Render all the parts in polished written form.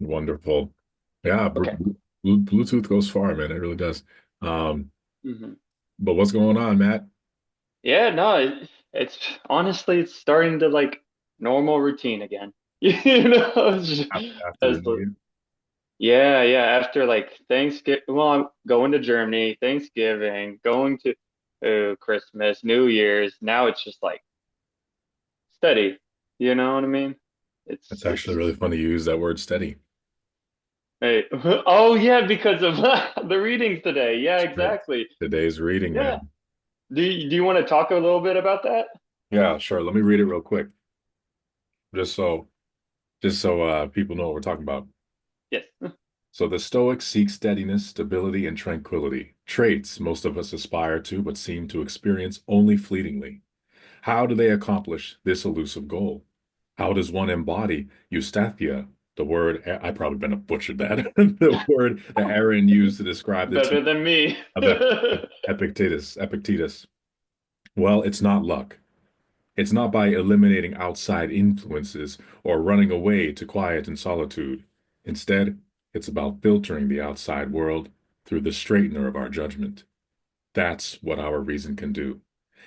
Wonderful. Yeah, Okay. Bluetooth goes far, man. It really does. Um, hmm but what's going on, Matt? Yeah, no, it's honestly it's starting to like normal routine again. You know, After the as new the year? yeah, after like Thanksgiving, well, I'm going to Germany, Thanksgiving, going to Christmas, New Year's. Now it's just like steady. You know what I mean? It's actually really It's funny you use that word steady. hey, oh yeah, because of the readings today. Yeah, Sure. exactly. Today's reading, Yeah. man. Do you want to talk a little bit about that? Yeah, sure. Let me read it real quick, just so people know what we're talking about. Yes. So the Stoics seek steadiness, stability, and tranquility, traits most of us aspire to but seem to experience only fleetingly. How do they accomplish this elusive goal? How does one embody eustathia, the word I probably been butchered that, the word that Aaron used to describe the Better teaching than me. of Epictetus? Epictetus. Well, it's not luck. It's not by eliminating outside influences or running away to quiet and solitude. Instead, it's about filtering the outside world through the straightener of our judgment. That's what our reason can do.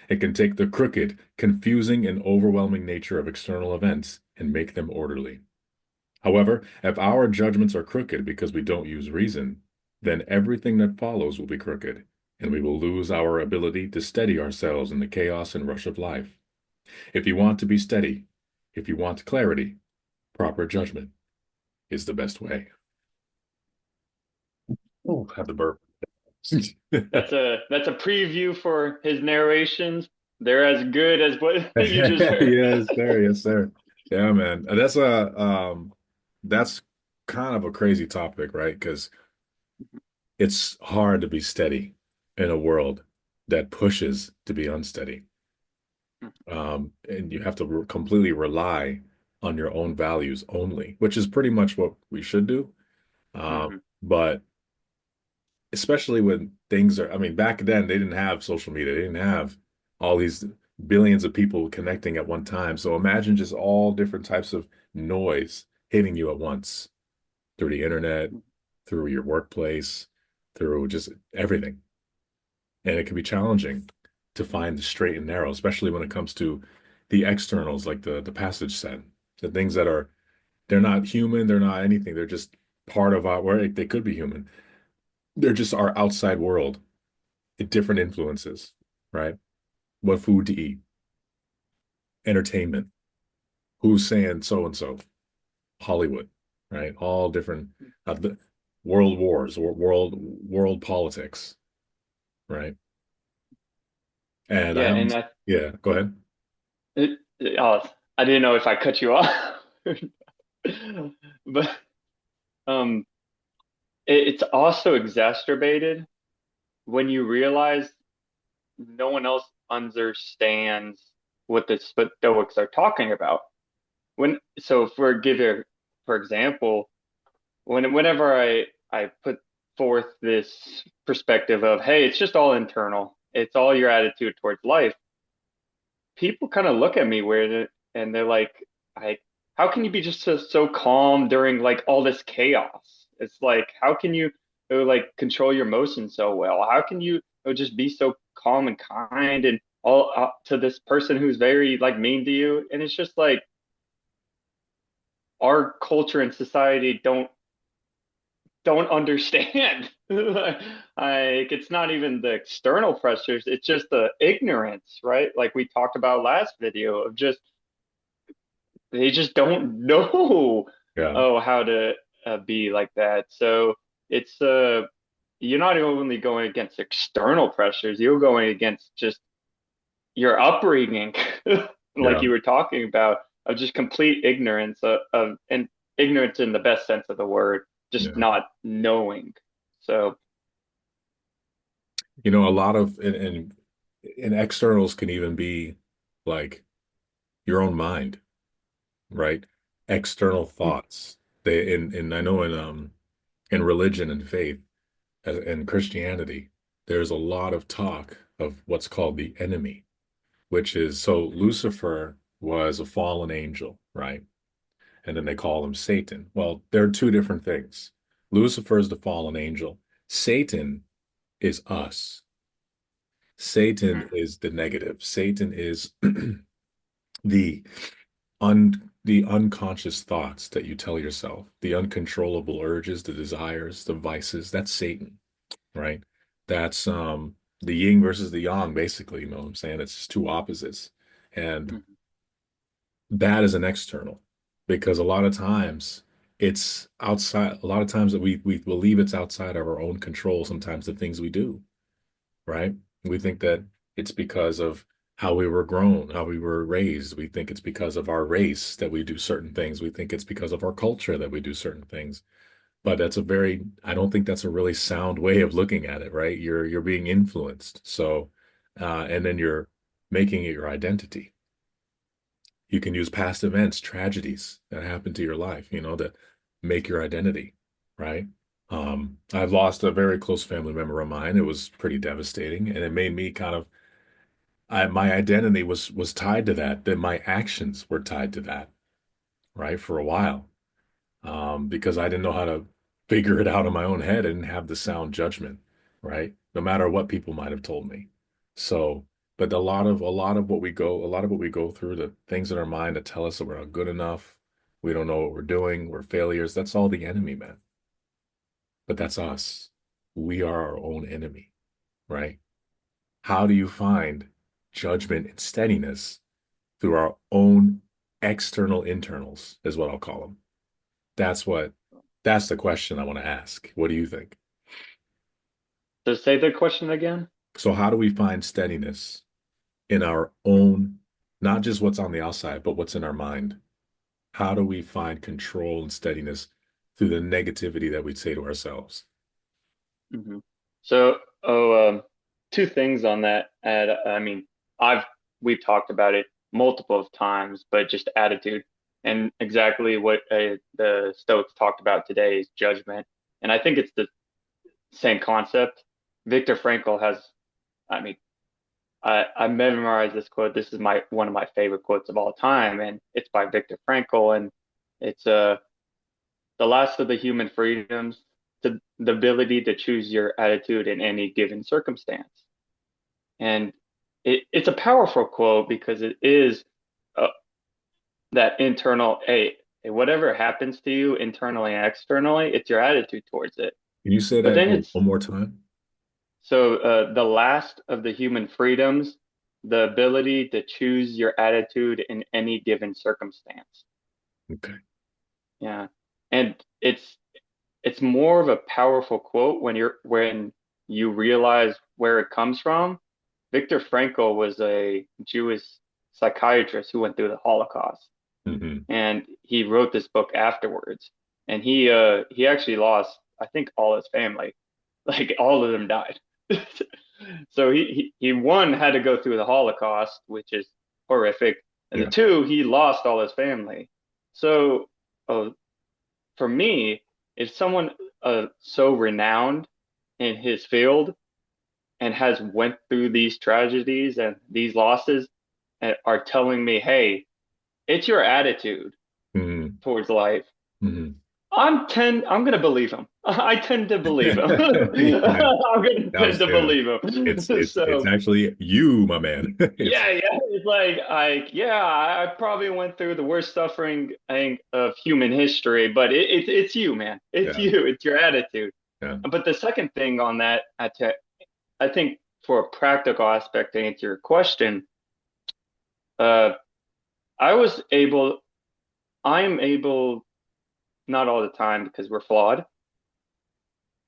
It can take the crooked, confusing, and overwhelming nature of external events and make them orderly. However, if our judgments are crooked because we don't use reason, then everything that follows will be crooked, and we will lose our ability to steady ourselves in the chaos and rush of life. If you want to be steady, if you want clarity, proper judgment is the best way. Oh, have the burp. That's a preview for his narrations. They're as good as what you just heard. Yes, sir. Yes, sir. Yeah, man. That's kind of a crazy topic, right? Because it's hard to be steady in a world that pushes to be unsteady. And you have to completely rely on your own values only, which is pretty much what we should do. hmm But especially when things are, I mean, back then they didn't have social media, they didn't have all these billions of people connecting at one time. So imagine just all different types of noise hitting you at once through the internet, through your workplace, through just everything. And it can be challenging to find the straight and narrow, especially when it comes to the externals, like the passage said, the things that are they're not human, they're not anything, they're just part of our, where they could be human. They're just our outside world, different influences, right? What food to eat, entertainment, who's saying so and so, Hollywood, right? All different the world wars or world politics, right? And Yeah, I and almost, yeah, go ahead. it, I didn't know if I cut you off, but um, it's also exacerbated when you realize no one else understands what the Stoics are talking about. For example, whenever I put forth this perspective of, hey, it's just all internal, it's all your attitude towards life, people kind of look at me weird and they're like, I how can you be just so calm during like all this chaos? It's like how can you like control your emotions so well? How can you just be so calm and kind and all to this person who's very like mean to you? And it's just like our culture and society don't understand. Like it's not even the external pressures, it's just the ignorance, right? Like we talked about last video of just they just don't know Yeah, how to be like that. So it's you're not only going against external pressures, you're going against just your upbringing, like yeah. you were talking about, of just complete ignorance of and ignorance in the best sense of the word, just Yeah. not knowing. So You know, a lot of and externals can even be like your own mind, right? External thoughts. They in I know in religion and faith and Christianity, there's a lot of talk of what's called the enemy, which is so Lucifer was a fallen angel, right? and then they call him Satan. Well, they're two different things. Lucifer is the fallen angel. Satan is us. Satan Mhm. is the negative. Satan is the the unconscious thoughts that you tell yourself, the uncontrollable urges, the desires, the vices. That's Satan, right? That's the yin versus the yang, basically, you know what I'm saying? It's just two opposites. And Mhm. that is an external because a lot of times it's outside, a lot of times that we believe it's outside of our own control, sometimes the things we do, right? We think that it's because of how we were grown, how we were raised. We think it's because of our race that we do certain things. We think it's because of our culture that we do certain things. But I don't think that's a really sound way of looking at it, right? You're being influenced. So, and then you're making it your identity. You can use past events, tragedies that happened to your life, you know, to make your identity, right? I've lost a very close family member of mine. It was pretty devastating, and it made me kind of my identity was tied to that. That my actions were tied to that, right? For a while, because I didn't know how to figure it out in my own head. I didn't have the sound judgment, right? No matter what people might have told me. So, but a lot of what we go through, the things in our mind that tell us that we're not good enough, we don't know what we're doing, we're failures. That's all the enemy, man. But that's us. We are our own enemy, right? How do you find judgment and steadiness through our own external internals, is what I'll call them. That's what, that's the question I want to ask. What do you think? So say the question again. So, how do we find steadiness in our own, not just what's on the outside, but what's in our mind? How do we find control and steadiness through the negativity that we say to ourselves? Hmm. So, two things on that. I mean, I've we've talked about it multiple of times, but just attitude and exactly what the Stoics talked about today is judgment, and I think it's the same concept. Viktor Frankl has, I mean, I memorized this quote. This is my one of my favorite quotes of all time, and it's by Viktor Frankl, and it's the last of the human freedoms, the ability to choose your attitude in any given circumstance. And it's a powerful quote because it is uh, that internal, hey, whatever happens to you internally and externally, it's your attitude towards it. Can you say But that then it's one more time? the last of the human freedoms, the ability to choose your attitude in any given circumstance. Okay. Yeah. And it's more of a powerful quote when you realize where it comes from. Viktor Frankl was a Jewish psychiatrist who went through the Holocaust, Hmm. and he wrote this book afterwards. And he actually lost, I think, all his family, like all of them died. So he one had to go through the Holocaust, which is horrific, and the Yeah. two he lost all his family. So uh, for me, if someone so renowned in his field and has went through these tragedies and these losses and are telling me, hey, it's your attitude Hmm. towards life. Hmm. I'm gonna believe him. I tend to believe him. Yeah. I'm gonna tend to Yeah. believe him. It's So actually you, my man. It's yeah, it's like yeah, I probably went through the worst suffering of human history, but it's you, man. It's yeah, you. It's your attitude. yeah. But the second thing on that, I think for a practical aspect to answer your question, uh, I was able, I'm able, not all the time because we're flawed,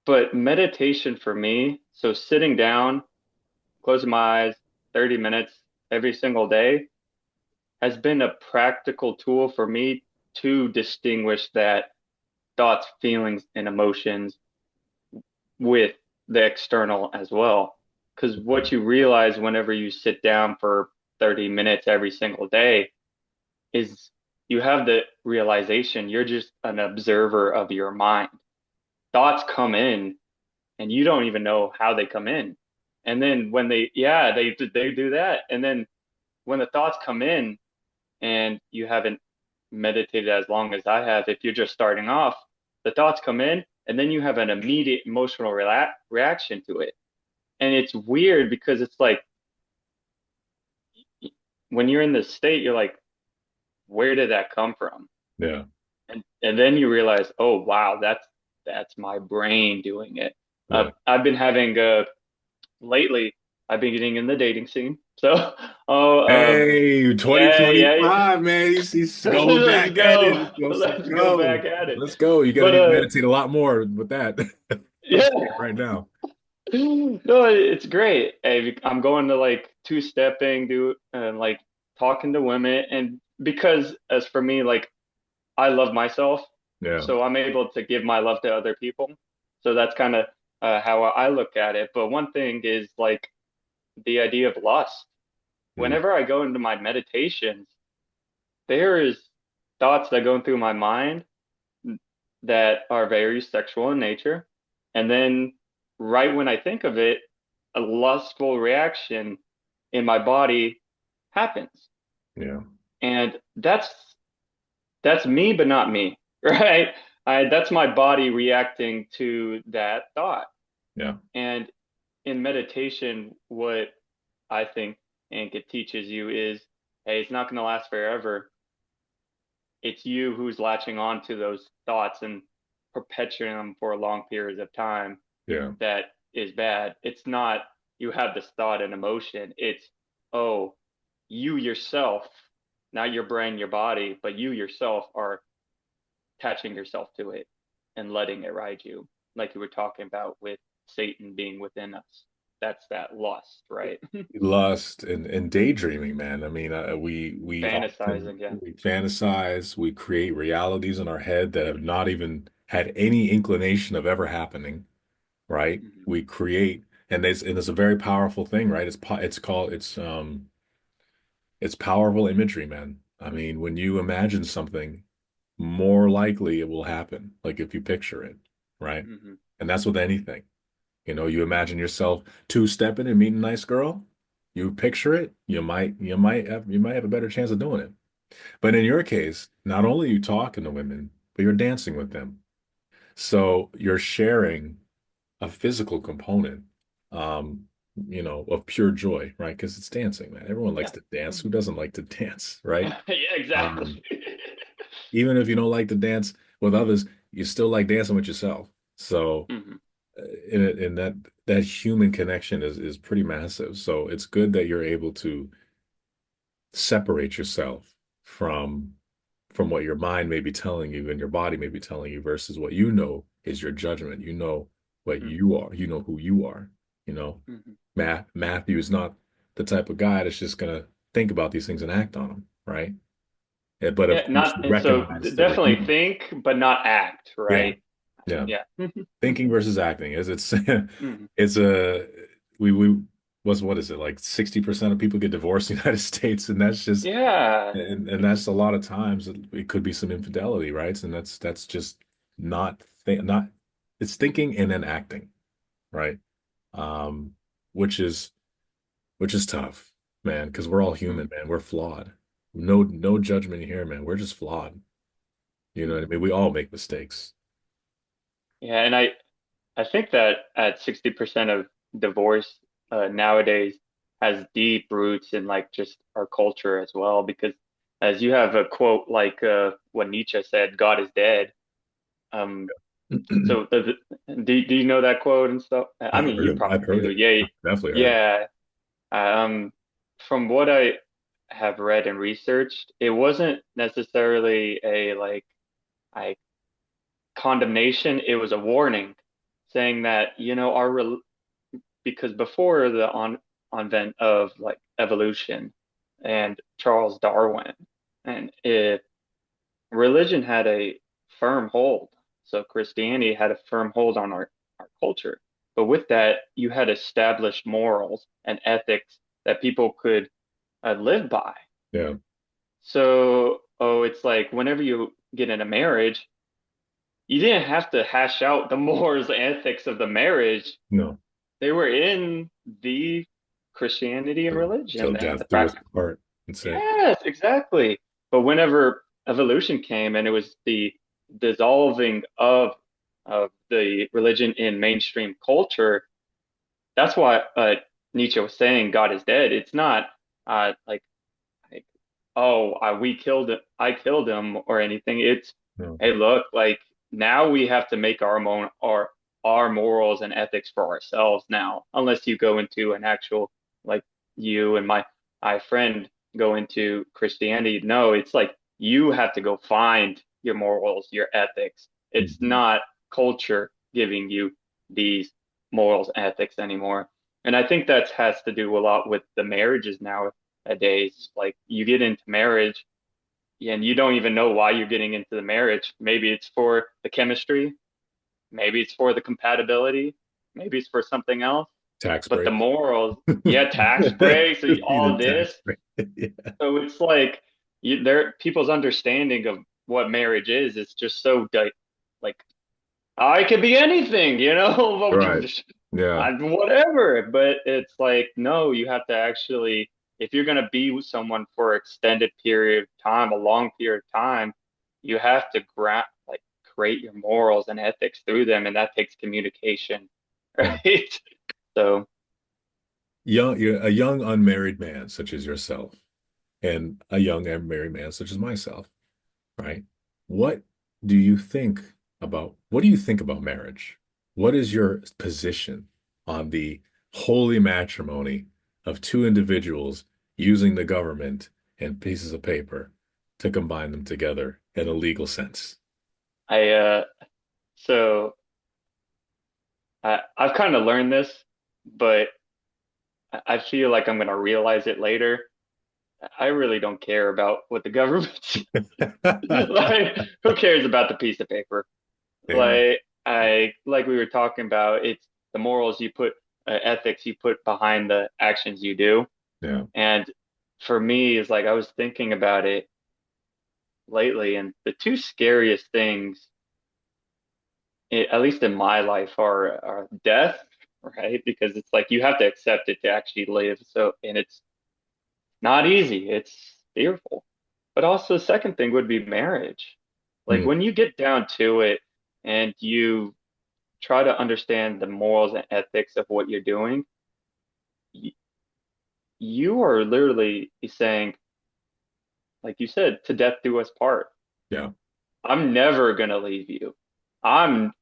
but meditation for me, so sitting down, closing my eyes 30 minutes every single day has been a practical tool for me to distinguish that thoughts, feelings, and emotions with the external as well. Because what you realize whenever you sit down for 30 minutes every single day is you have the realization you're just an observer of your mind. Thoughts come in and you don't even know how they come in. And then when they do that. And then when the thoughts come in and you haven't meditated as long as I have, if you're just starting off, the thoughts come in and then you have an immediate emotional reaction to it. And it's weird because it's like when you're in this state, you're like, where did that come from? Yeah. And then you realize, oh wow, that's my brain doing it. Yeah. I've been having lately, I've been getting in the dating scene. So, oh, Hey, yeah, yeah. 2025, man. He's going Let's back at it. go. Let's Let's go go. back at it. Let's go. You got But to meditate a lot more with that. I'm yeah, saying right now. no, it's great. Hey, I'm going to like two-stepping, do and like talking to women, and because as for me, like I love myself, Yeah. so I'm able to give my love to other people. So that's kind of how I look at it. But one thing is like the idea of lust. Mm, Whenever I go into my meditations, there is thoughts that go through my mind that are very sexual in nature. And then right when I think of it, a lustful reaction in my body happens. yeah. And that's me, but not me, right? That's my body reacting to that thought. Yeah. And in meditation, what I think Ankit teaches you is, hey, it's not going to last forever. It's you who's latching on to those thoughts and perpetuating them for long periods of time Yeah. that is bad. It's not you have this thought and emotion. It's, oh, you yourself, not your brain, your body, but you yourself are attaching yourself to it and letting it ride you, like you were talking about with Satan being within us. That's that lust, right? Lust and daydreaming, man. I mean, we often Fantasizing, yeah. we fantasize, we create realities in our head that have not even had any inclination of ever happening, right? Hmm. We create, and it's a very powerful thing, right? It's called it's powerful imagery, man. I mean, when you imagine something, more likely it will happen, like if you picture it, right? Hmm. And that's with anything. You imagine yourself two-stepping and meeting a nice girl, you picture it, you might have a better chance of doing it. But in your case, not only are you talking to women, but you're dancing with them. So you're sharing a physical component, um, of pure joy, right? Because it's dancing, man. Everyone likes Yeah. to dance. Who Hmm. doesn't like to dance, right? Yeah, exactly. Um, Even if you don't like to dance with others, you still like dancing with yourself. So, Hmm. in that human connection is pretty massive. So it's good that you're able to separate yourself from what your mind may be telling you and your body may be telling you versus what you know is your judgment. You know what Hmm. you are. You know who you are. You know, Hmm. Matthew is not the type of guy that's just gonna think about these things and act on them, right? Yeah, but of Yeah, course, not you and so recognize the definitely redeemer. think, but not act, Yeah, right? yeah. Yeah. Thinking versus acting is it's Hmm. it's a we what is it like 60% of people get divorced in the United States, and that's just Yeah. and that's a lot of times it could be some infidelity, right? And that's just not it's thinking and then acting, right? Um, which is tough, man, because we're all human, Hmm. man. We're flawed. No judgment here, man. We're just flawed. You know what I Hmm. mean? We all make mistakes. Yeah, and I think that at 60% of divorce nowadays has deep roots in like just our culture as well, because as you have a quote like what Nietzsche said, God is dead. Um, so do you know that quote and stuff? I I've mean, heard you it. I've probably heard do. it. Yeah, I've definitely heard it. yeah. Um, from what I have read and researched, it wasn't necessarily a like I condemnation. It was a warning saying that, because before the onvent of like evolution and Charles Darwin, and if religion had a firm hold, so Christianity had a firm hold on our culture. But with that, you had established morals and ethics that people could live by. Yeah. So, oh, it's like whenever you get in a marriage, you didn't have to hash out the morals and ethics of the marriage. No. They were in the Christianity and Till religion, man. The death do us practice. part. That's it. Yes, exactly. But whenever evolution came, and it was the dissolving of the religion in mainstream culture. That's why Nietzsche was saying God is dead. It's not like oh, we killed it, I killed him or anything. It's, No. hey, look, like now we have to make our morals and ethics for ourselves now, unless you go into an actual, like you and my friend go into Christianity. No, it's like you have to go find your morals, your ethics. It's Mhm. not culture giving you these morals and ethics anymore. And I think that has to do a lot with the marriages nowadays. Like you get into marriage and you don't even know why you're getting into the marriage. Maybe it's for the chemistry, maybe it's for the compatibility, maybe it's for something else. Tax But the breaks. morals, yeah, tax breaks, Be the all tax this. break. Yeah. So it's like people's understanding of what marriage is just so like I could be anything, you know, Right. Yeah. whatever. But it's like, no, you have to actually, if you're going to be with someone for an extended period of time, a long period of time, you have to like create your morals and ethics through them, and that takes communication, Mm. right? So You're a young unmarried man such as yourself, and a young unmarried man such as myself, right? What what do you think about marriage? What is your position on the holy matrimony of two individuals using the government and pieces of paper to combine them together in a legal sense? I, so I've kind of learned this, but I feel like I'm going to realize it later. I really don't care about what the government like, who cares about the piece of paper? Yeah, Like we were talking about, it's the morals you put, ethics you put behind the actions you do. yeah. And for me, is like I was thinking about it lately, and the two scariest things, at least in my life, are death, right? Because it's like you have to accept it to actually live. So, and it's not easy. It's fearful. But also, the second thing would be marriage. Like Hmm. when you get down to it and you try to understand the morals and ethics of what you're doing, y you are literally saying, like you said, to death do us part. Yeah, I'm never gonna leave you. I'm,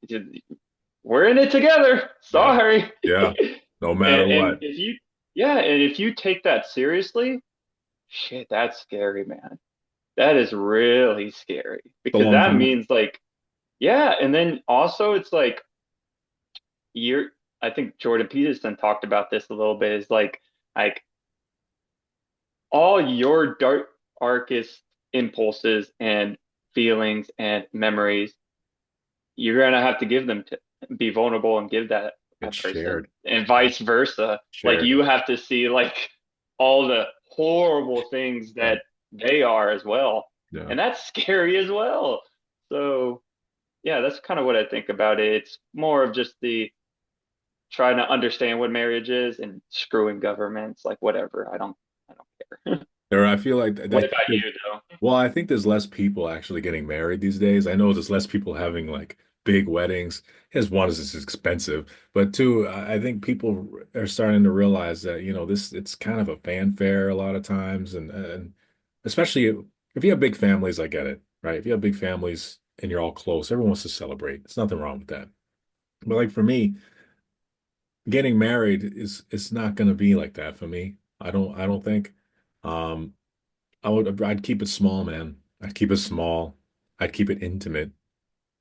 we're in it together. yeah, Sorry. yeah. No matter And what. if you, yeah, and if you take that seriously, shit, that's scary, man. That is really scary The because long that commitment. means like, yeah, and then also it's like you're, I think Jordan Peterson talked about this a little bit, is like all your darkest impulses and feelings and memories, you're gonna have to give them to be vulnerable and give that It's person, shared. and Yeah, vice versa. Like shared. you have to see like all the horrible things Yeah, that they are as well, yeah. and that's scary as well. So yeah, that's kind of what I think about it. It's more of just the trying to understand what marriage is and screwing governments, like whatever. I don't care. I feel like I What think about there's, you though? well, I think there's less people actually getting married these days. I know there's less people having like big weddings. Because one is it's expensive, but two, I think people are starting to realize that, this it's kind of a fanfare a lot of times, and especially if you have big families, I get it, right? If you have big families and you're all close, everyone wants to celebrate. There's nothing wrong with that. But like for me, getting married is it's not going to be like that for me. I don't think. Um, I'd keep it small, man. I'd keep it small. I'd keep it intimate,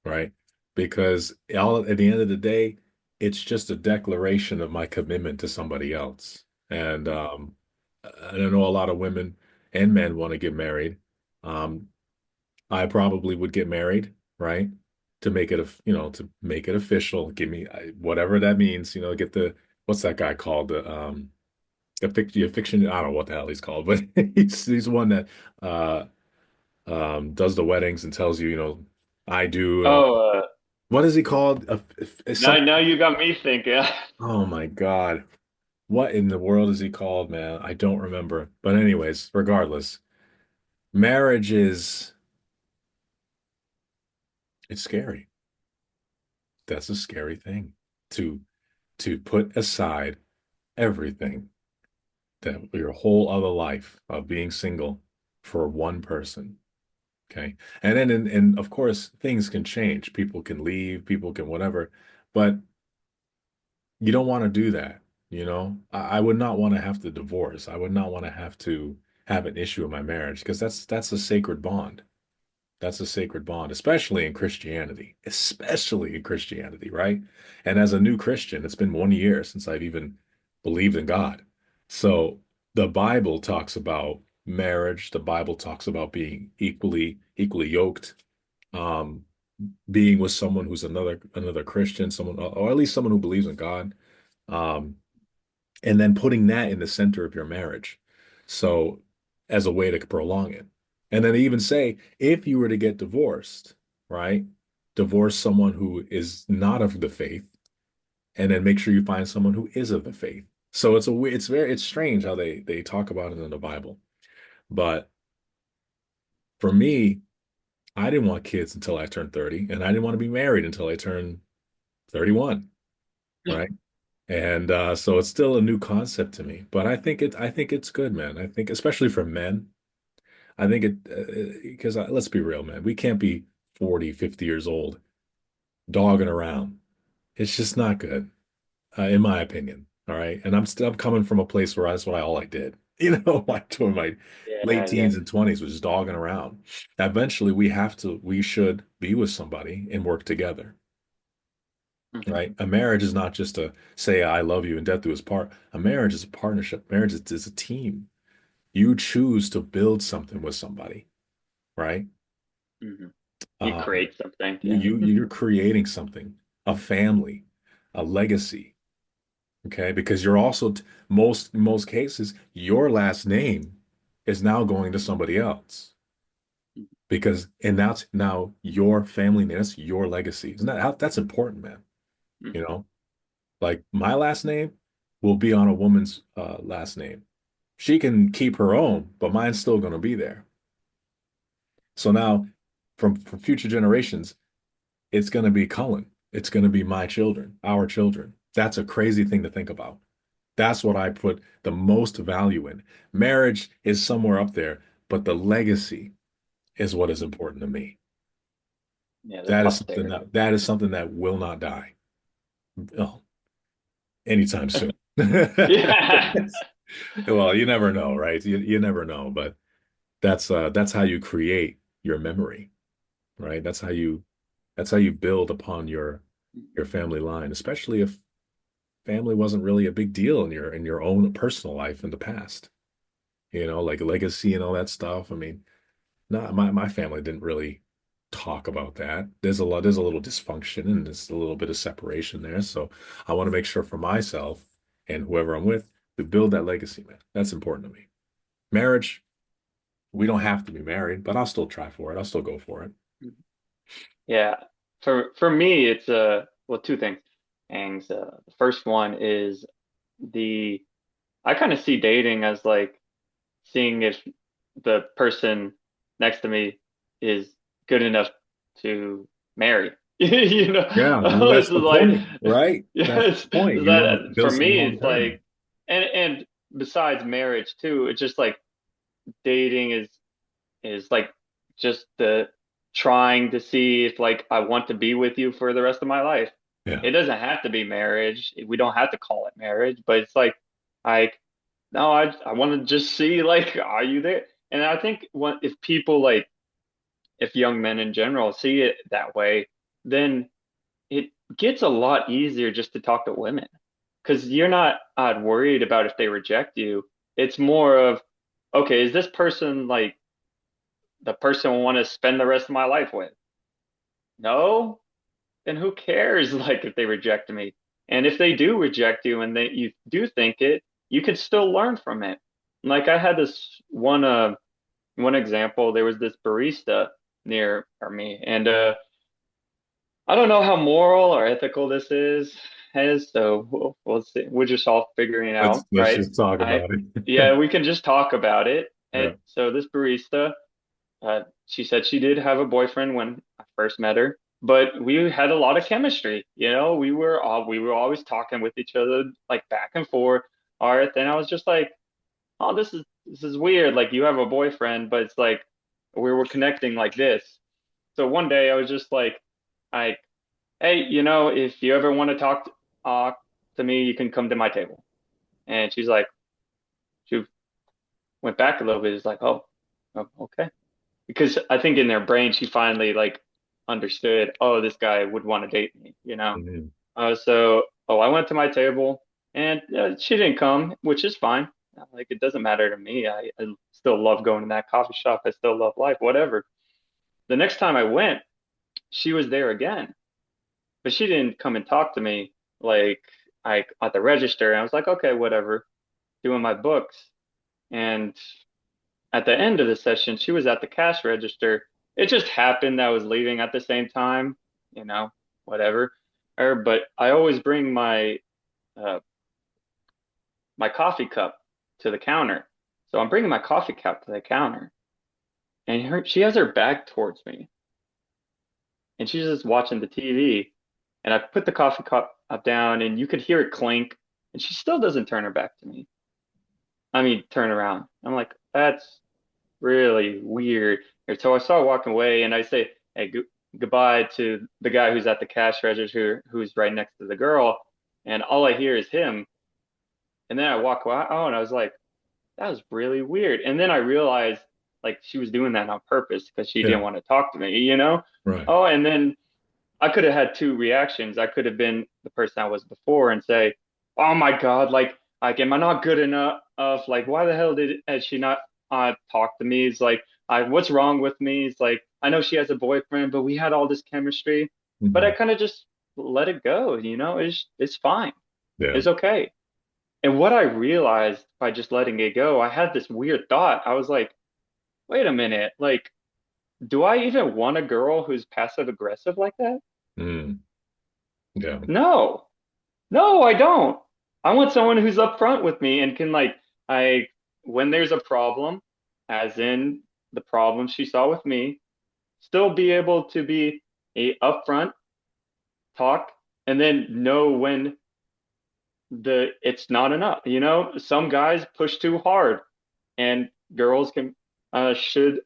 right? Because all at the end of the day, it's just a declaration of my commitment to somebody else. And I know a lot of women and men want to get married. Um, I probably would get married, right? To make it to make it official. Give me whatever that means, get what's that guy called? The fiction, I don't know what the hell he's called, but he's one that uh does the weddings and tells you, I do Oh, what is he called? now you got me thinking. Oh my God. What in the world is he called, man? I don't remember. But anyways, regardless, marriage is. It's scary. That's a scary thing to put aside everything, that your whole other life of being single for one person. Okay. And then, and of course, things can change. People can leave, people can whatever, but you don't want to do that. I would not want to have to divorce. I would not want to have to have an issue in my marriage because that's a sacred bond. That's a sacred bond, especially in Christianity, right? And as a new Christian, it's been 1 year since I've even believed in God. So the Bible talks about marriage. The Bible talks about being equally yoked, um, being with someone who's another Christian, someone, or at least someone who believes in God. Um, and then putting that in the center of your marriage. So as a way to prolong it. And then they even say, if you were to get divorced, right? Divorce someone who is not of the faith, and then make sure you find someone who is of the faith. So it's strange how they talk about it in the Bible. But for me, I didn't want kids until I turned 30, and I didn't want to be married until I turned 31, right? And so it's still a new concept to me, but I think it's good, man. I think especially for men, I think because let's be real, man. We can't be 40, 50 years old dogging around. It's just not good, in my opinion. All right. And I'm coming from a place where that's what all I did. Like during my late Yeah, yeah. teens and 20s was just dogging around. Eventually we should be with somebody and work together. Hmm. Right? A marriage is not just to say I love you and death do us part. A marriage is a partnership. Marriage is a team. You choose to build something with somebody, right? Hmm. You Um, create something. Yeah. you're creating something, a family, a legacy, okay? Because you're also most cases, your last name is now going to somebody else because and that's now your family name, that's your legacy. Isn't that's important, man? You Hmm. know? Like my last name will be on a woman's last name. She can keep her own, but mine's still going to be there. So now, from future generations, it's going to be Cullen. It's going to be my children, our children. That's a crazy thing to think about. That's what I put the most value in. Marriage is somewhere up there, but the legacy is what is important to me. Yeah, the That is something posterity. that will not die. Oh, anytime soon. Yeah. Well, you never know, right? You never know, but that's how you create your memory, right? That's how you build upon your family line, especially if family wasn't really a big deal in your own personal life in the past. Like legacy and all that stuff. I mean, not my family didn't really talk about that. There's a little dysfunction and there's a little bit of separation there. So I want to make sure for myself and whoever I'm with, to build that legacy, man. That's important to me. Marriage, we don't have to be married, but I'll still try for it. I'll still go for it. Yeah. For me, it's well, two things. And the first one is the I kind of see dating as like seeing if the person next to me is good enough to marry. You know, Yeah, well, it's that's just the like, point, right? That's the yes, point. You want to that for build something me, long it's like, term. and besides marriage too, it's just like dating is like just the trying to see if like I want to be with you for the rest of my life. Yeah. It doesn't have to be marriage. We don't have to call it marriage, but it's like no, I want to just see like are you there? And I think if people like if young men in general see it that way, then it gets a lot easier just to talk to women because you're not worried about if they reject you. It's more of okay, is this person like the person I want to spend the rest of my life with? No? Then who cares like if they reject me? And if they do reject you and you do think it, you could still learn from it. Like I had this one example, there was this barista near me, and I don't know how moral or ethical this is, so we'll see. We're just all figuring it out, Let's right? just talk I about Yeah, it. we can just talk about it. Yeah. And so this barista, she said she did have a boyfriend when I first met her, but we had a lot of chemistry. We were always talking with each other like back and forth. Art, and I was just like, oh, this is weird. Like you have a boyfriend, but it's like we were connecting like this. So one day I was just like, hey, if you ever want to talk to me, you can come to my table. And she went back a little bit. It's like, oh, okay. Because I think in their brain, she finally like understood, oh, this guy would want to date me. Mhm. I went to my table and she didn't come, which is fine. Like, it doesn't matter to me. I still love going to that coffee shop. I still love life, whatever. The next time I went, she was there again, but she didn't come and talk to me like I at the register. And I was like, okay, whatever, doing my books. And at the end of the session, she was at the cash register. It just happened that I was leaving at the same time, you know, whatever. But I always bring uh, my coffee cup to the counter. So I'm bringing my coffee cup to the counter, and she has her back towards me, and she's just watching the TV. And I put the coffee cup up down, and you could hear it clink, and she still doesn't turn her back to me. I mean, turn around. I'm like, that's really weird. And so I start walking away, and I say, hey, goodbye to the guy who's at the cash register, who's right next to the girl, and all I hear is him. And then I walk out, and I was like, that was really weird. And then I realized like she was doing that on purpose because she Yeah, didn't want to talk to me. right. Oh, and then I could have had two reactions. I could have been the person I was before and say, "Oh my God, like, am I not good enough? Like, why the hell has she not talked to me? It's like, what's wrong with me? It's like, I know she has a boyfriend, but we had all this chemistry." But I Mhm. kind of just let it go. It's fine. Yeah. It's okay. And what I realized by just letting it go, I had this weird thought. I was like, wait a minute, like, do I even want a girl who's passive aggressive like that? Mm. Yeah. No. No, I don't. I want someone who's upfront with me and can I when there's a problem, as in the problem she saw with me, still be able to be a upfront talk and then know when the it's not enough. Some guys push too hard and girls can should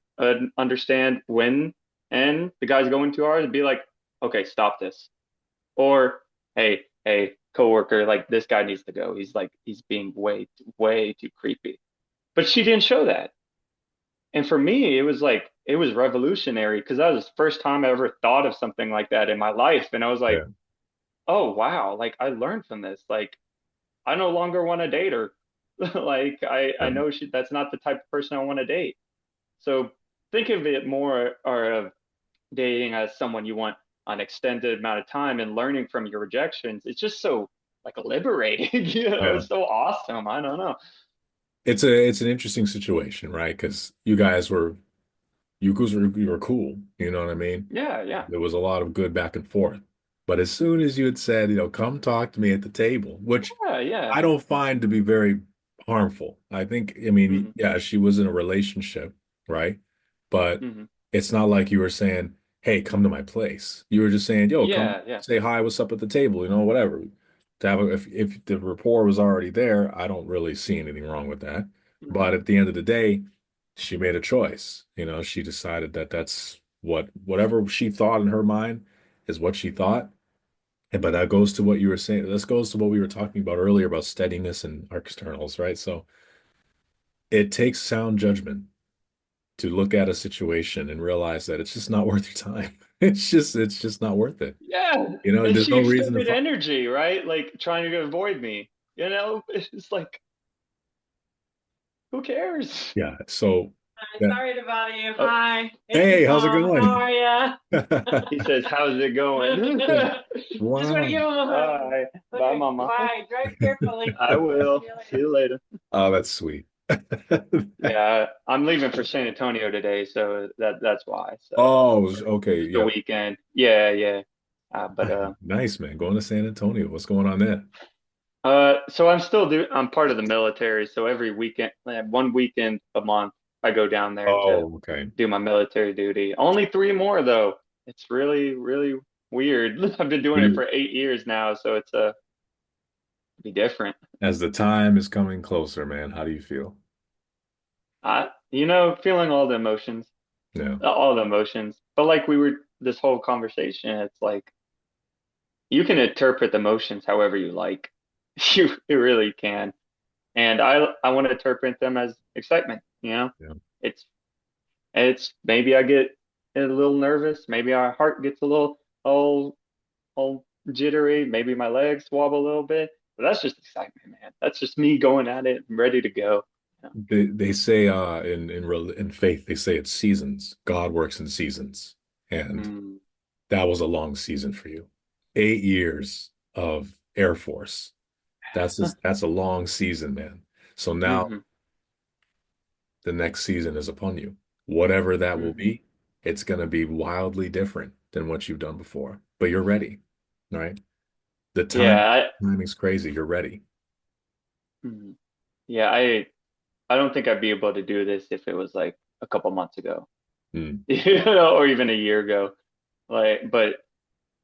understand when and the guy's going too hard and be like, okay, stop this. Or hey, coworker, like this guy needs to go. He's being way too creepy. But she didn't show that. And for me, it was revolutionary because that was the first time I ever thought of something like that in my life. And I was like, Yeah. oh wow, like I learned from this. Like I no longer want to date her. Like I Yeah. know that's not the type of person I want to date. So think of it more or of dating as someone you want an extended amount of time and learning from your rejections. It's just so like liberating, Yeah. it's so awesome. I don't know. It's an interesting situation, right? Because you were cool. You know what I mean? Yeah, yeah. There was a lot of good back and forth. But as soon as you had said, come talk to me at the table, which Yeah, yeah. I don't find to be very harmful. I mean, Hmm. yeah, she was in a relationship, right? But Hmm. it's not like you were saying, hey, come to my place. You were just saying, yo, come Yeah, yeah. say hi, what's up at the table, whatever. If the rapport was already there, I don't really see anything wrong with that. Hmm. But at the end of the day, she made a choice. She decided that that's whatever she thought in her mind is what she thought. But that goes to what you were saying. This goes to what we were talking about earlier about steadiness and externals, right? So it takes sound judgment to look at a situation and realize that it's just not worth your time. It's just not worth it. Yeah. And There's she no reason to expended fight. energy, right? Like trying to avoid me. It's like, who cares? Yeah. So Hi, that, sorry to bother you. Oh, Hi, it's hey, how's it Paul. How going? are ya? he says, how's it going? Just want to Wow. give him a hug. Bye. Bye, Okay, mama. bye. Drive carefully. I will. See you See later. you later. Oh, that's sweet. Yeah, I'm leaving for San Antonio today, so that's why. So Oh, for okay. just a Yeah. weekend. Yeah, yeah. But Nice, man. Going to San Antonio. What's going on there? so I'm part of the military, so every weekend, one weekend a month, I go down there to Oh, okay. do my military duty. Only three more though. It's really, really. I've been doing What it do you, for 8 years now, so it's be different. as the time is coming closer, man, how do you feel? Feeling all the emotions, Yeah. all the emotions. But like we were this whole conversation, it's like you can interpret the emotions however you like. You really can. And I want to interpret them as excitement. Yeah. It's it's maybe I get a little nervous, maybe our heart gets a little all jittery, maybe my legs wobble a little bit, but that's just excitement, man. That's just me going at it, I'm ready to go. Yeah. They say in faith they say it's seasons. God works in seasons. And Mm, that was a long season for you. 8 years of Air Force. That's a long season, man. So now hmm the next season is upon you. Whatever that will hmm be, it's going to be wildly different than what you've done before. But you're ready, right? The Yeah, timing's crazy. You're ready. mhm. Yeah, I don't think I'd be able to do this if it was like a couple months ago, Mm. or even a year ago. But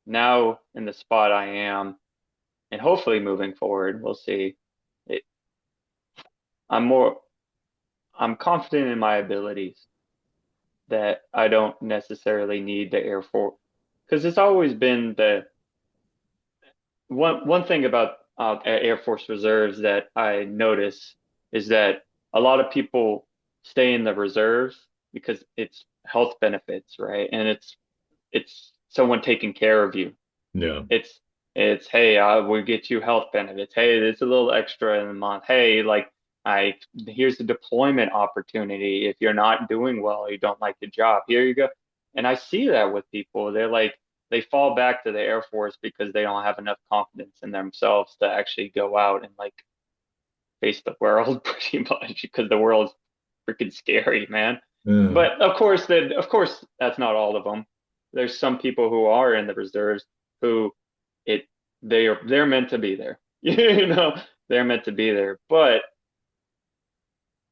now in the spot I am, and hopefully moving forward, we'll see. It, I'm more, I'm confident in my abilities that I don't necessarily need the Air Force because it's always been the one thing about Air Force reserves that I notice is that a lot of people stay in the reserves because it's health benefits, right? And it's someone taking care of you. Yeah. It's it's hey, we get you health benefits. Hey, there's a little extra in the month. Hey, like I here's the deployment opportunity. If you're not doing well, you don't like the job. Here you go. And I see that with people. They're like they fall back to the Air Force because they don't have enough confidence in themselves to actually go out and like face the world pretty much because the world's freaking scary, man. Yeah. But of course that's not all of them. There's some people who are in the reserves who it they're meant to be there. They're meant to be there. But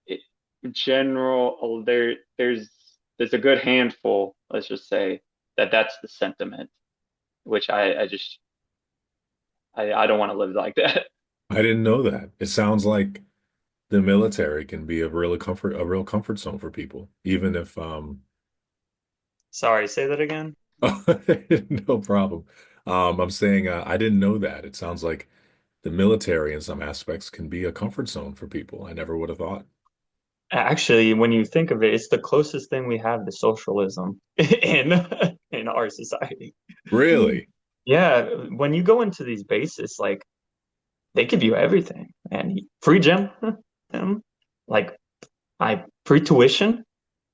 it, in general, there's a good handful, let's just say, that's the sentiment, which I don't want to live like that. I didn't know that. It sounds like the military can be a real comfort zone for people, even if Sorry, say that again. no problem. I'm saying I didn't know that. It sounds like the military in some aspects can be a comfort zone for people. I never would have thought. Actually, when you think of it, it's the closest thing we have to socialism in in our society. Really? Yeah, when you go into these bases, like they give you everything, and free gym, um, like I free tuition,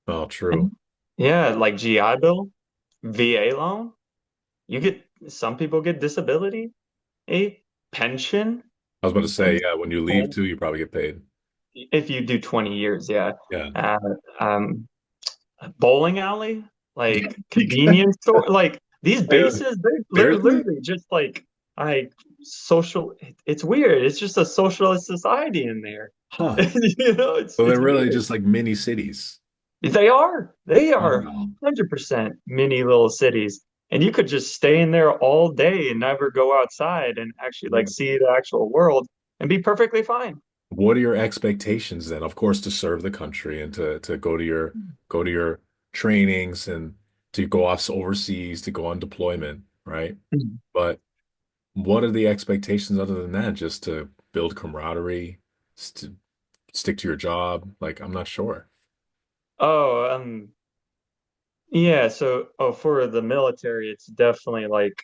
Oh, true. and yeah, like GI Bill, VA loan. You get some people get disability, a pension, I was about to say, and yeah, when you leave too, you probably get paid. if you do 20 years, yeah. Yeah. Uh, bowling alley, like convenience store, like these Yeah. bases, they're Seriously? literally just like social. It's weird. It's just a socialist society in there. Huh. It's So they're it's really weird. just like mini cities. They are Wow. 100% mini little cities, and you could just stay in there all day and never go outside and actually like see the actual world and be perfectly fine. What are your expectations then? Of course, to serve the country and to go to your trainings and to go off overseas, to go on deployment, right? But what are the expectations other than that? Just to build camaraderie, to stick to your job? Like, I'm not sure. Oh, yeah. So, for the military, it's definitely like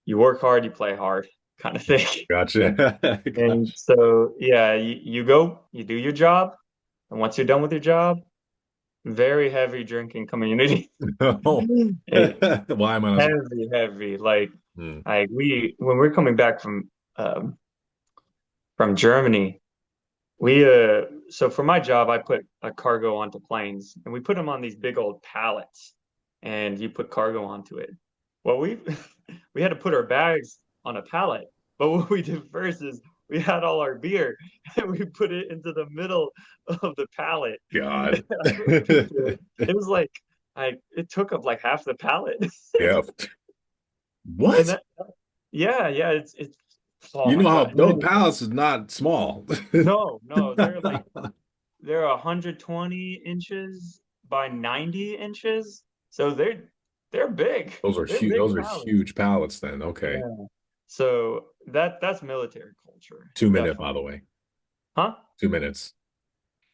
you work hard, you play hard kind of thing. Gotcha. And Gotcha. so, yeah, you go, you do your job, and once you're done with your job, very heavy drinking community. Oh, It, why am I not? heavy, heavy. Like, Hmm. when we're coming back from Germany, so for my job, I put a cargo onto planes, and we put them on these big old pallets, and you put cargo onto it. Well, we we had to put our bags on a pallet, but what we did first is we had all our beer and we put it into the middle of the pallet. God. I put a picture. It was like it took up like half the pallet. Yeah. And What? that, yeah, yeah, it's oh You my know how God. no palace is not small. No, no, they're 120 inches by 90 inches. So they're big. Those are They're huge. big Those are pallets. huge pallets then. Okay. Yeah. So that's military culture, 2 minute, by definitely. the way. Huh? 2 minutes.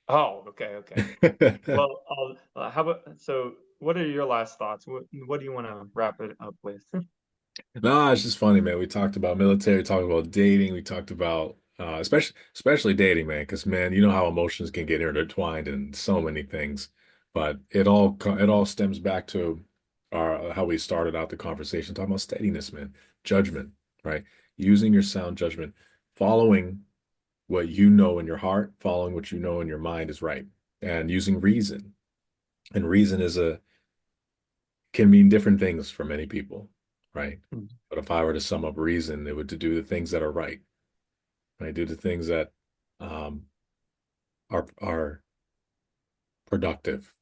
Oh, okay, okay. Well, how about so what are your last thoughts? What do you want to wrap it up with? No, it's just funny, man. We talked about military, we talked about dating, we talked about especially dating, man, because man, you know how emotions can get intertwined in so many things. But it all stems back to our how we started out the conversation, talking about steadiness, man, judgment, right? Using your sound judgment, following what you know in your heart, following what you know in your mind is right, and using reason. And reason is a can mean different things for many people, right? But if I were to sum up reason, it would to do the things that are right, right? Do the things that um, are productive,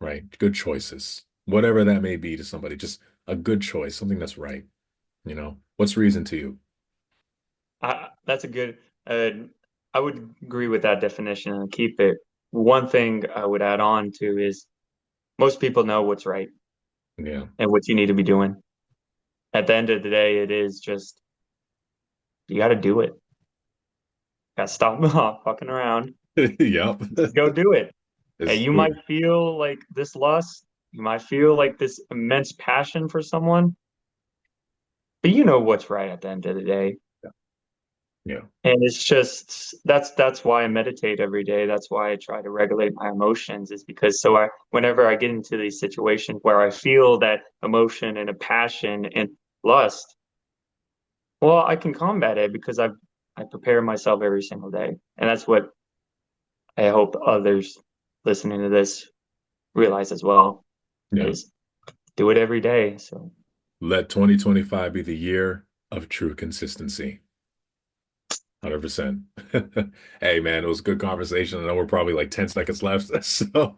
right? Good choices, whatever that may be to somebody, just a good choice, something that's right. You know, what's reason to you? That's a good. I would agree with that definition and keep it. One thing I would add on to is most people know what's right Yeah, and what you need to be doing. At the end of the day, it is just you got to do it. Got to stop fucking around. yep, Just go do it. it's You might true. feel like this lust, you might feel like this immense passion for someone, but you know what's right at the end of the day. Yeah, And it's just that's why I meditate every day. That's why I try to regulate my emotions is because so I whenever I get into these situations where I feel that emotion and a passion and lust, well, I can combat it because I prepare myself every single day. And that's what I hope others listening to this realize as well yeah. is do it every day. So Let 2025 be the year of true consistency. 100%. Hey, man, it was a good conversation. I know we're probably like 10 seconds left. So